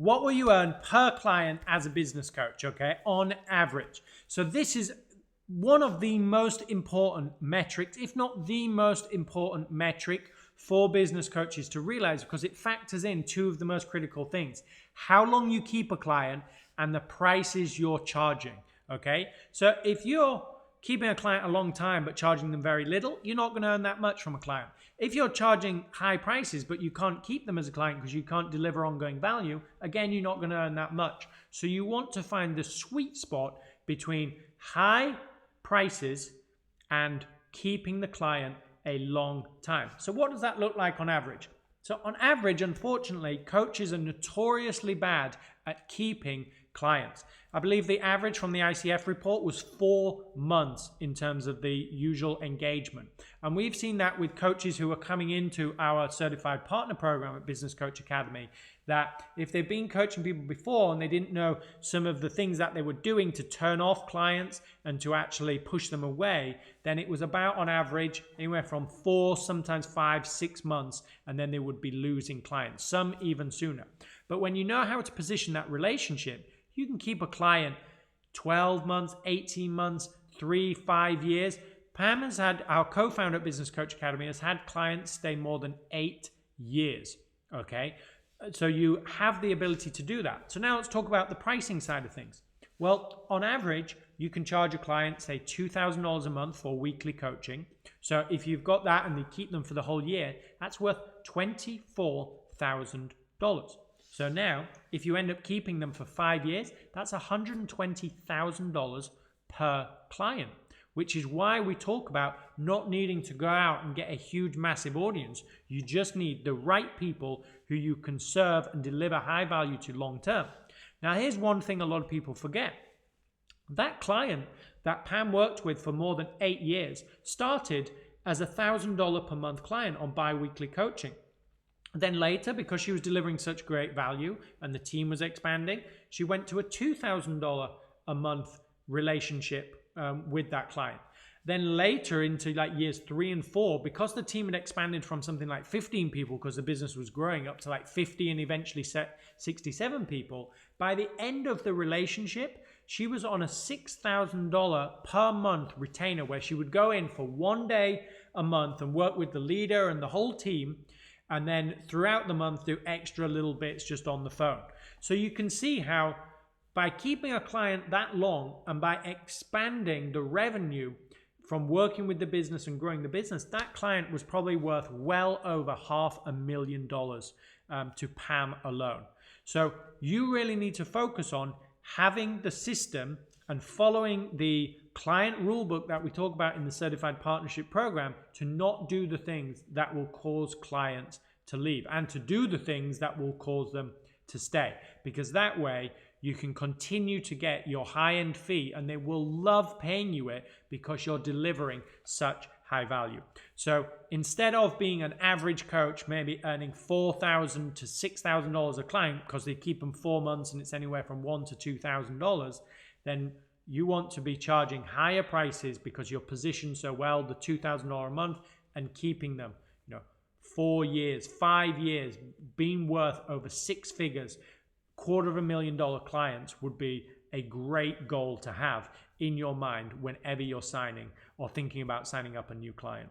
what will you earn per client as a business coach, okay, on average? So this is one of the most important metrics, if not the most important metric for business coaches to realize, because it factors in two of the most critical things: how long you keep a client and the prices you're charging, okay? So if you're keeping a client a long time but charging them very little, you're not going to earn that much from a client. If you're charging high prices but you can't keep them as a client because you can't deliver ongoing value, again, you're not going to earn that much. So you want to find the sweet spot between high prices and keeping the client a long time. So what does that look like on average? So on average, unfortunately, coaches are notoriously bad at keeping clients. I believe the average from the ICF report was 4 months in terms of the usual engagement. And we've seen that with coaches who are coming into our certified partner program at Business Coach Academy, that if they've been coaching people before and they didn't know some of the things that they were doing to turn off clients and to actually push them away, then it was about on average anywhere from 4, sometimes 5, 6 months, and then they would be losing clients, some even sooner. But when you know how to position that relationship, you can keep a client 12 months, 18 months, 3, 5 years. Pam has had, our co-founder at Business Coach Academy, has had clients stay more than 8 years, okay? So you have the ability to do that. So now let's talk about the pricing side of things. Well, on average, you can charge a client, say, $2,000 a month for weekly coaching. So if you've got that and you keep them for the whole year, that's worth $24,000. So now, if you end up keeping them for 5 years, that's $120,000 per client, which is why we talk about not needing to go out and get a huge, massive audience. You just need the right people who you can serve and deliver high value to long term. Now, here's one thing a lot of people forget. That client that Pam worked with for more than 8 years started as a $1,000 per month client on bi-weekly coaching. Then later, because she was delivering such great value and the team was expanding, she went to a $2,000 a month relationship with that client. Then later into like years 3 and 4, because the team had expanded from something like 15 people because the business was growing up to like 50 and eventually 67 people, by the end of the relationship, she was on a $6,000 per month retainer where she would go in for 1 day a month and work with the leader and the whole team, and then throughout the month do extra little bits just on the phone. So you can see how by keeping a client that long and by expanding the revenue from working with the business and growing the business, that client was probably worth well over $500,000 to Pam alone. So you really need to focus on having the system and following the client rulebook that we talk about in the Certified Partnership Program to not do the things that will cause clients to leave and to do the things that will cause them to stay. Because that way you can continue to get your high-end fee and they will love paying you it because you're delivering such high value. So instead of being an average coach, maybe earning $4,000 to $6,000 a client because they keep them 4 months and it's anywhere from $1,000 to $2,000, then you want to be charging higher prices because you're positioned so well, the $2,000 a month, and keeping them, 4 years, 5 years, being worth over 6 figures, $250,000 clients would be a great goal to have in your mind whenever you're signing or thinking about signing up a new client.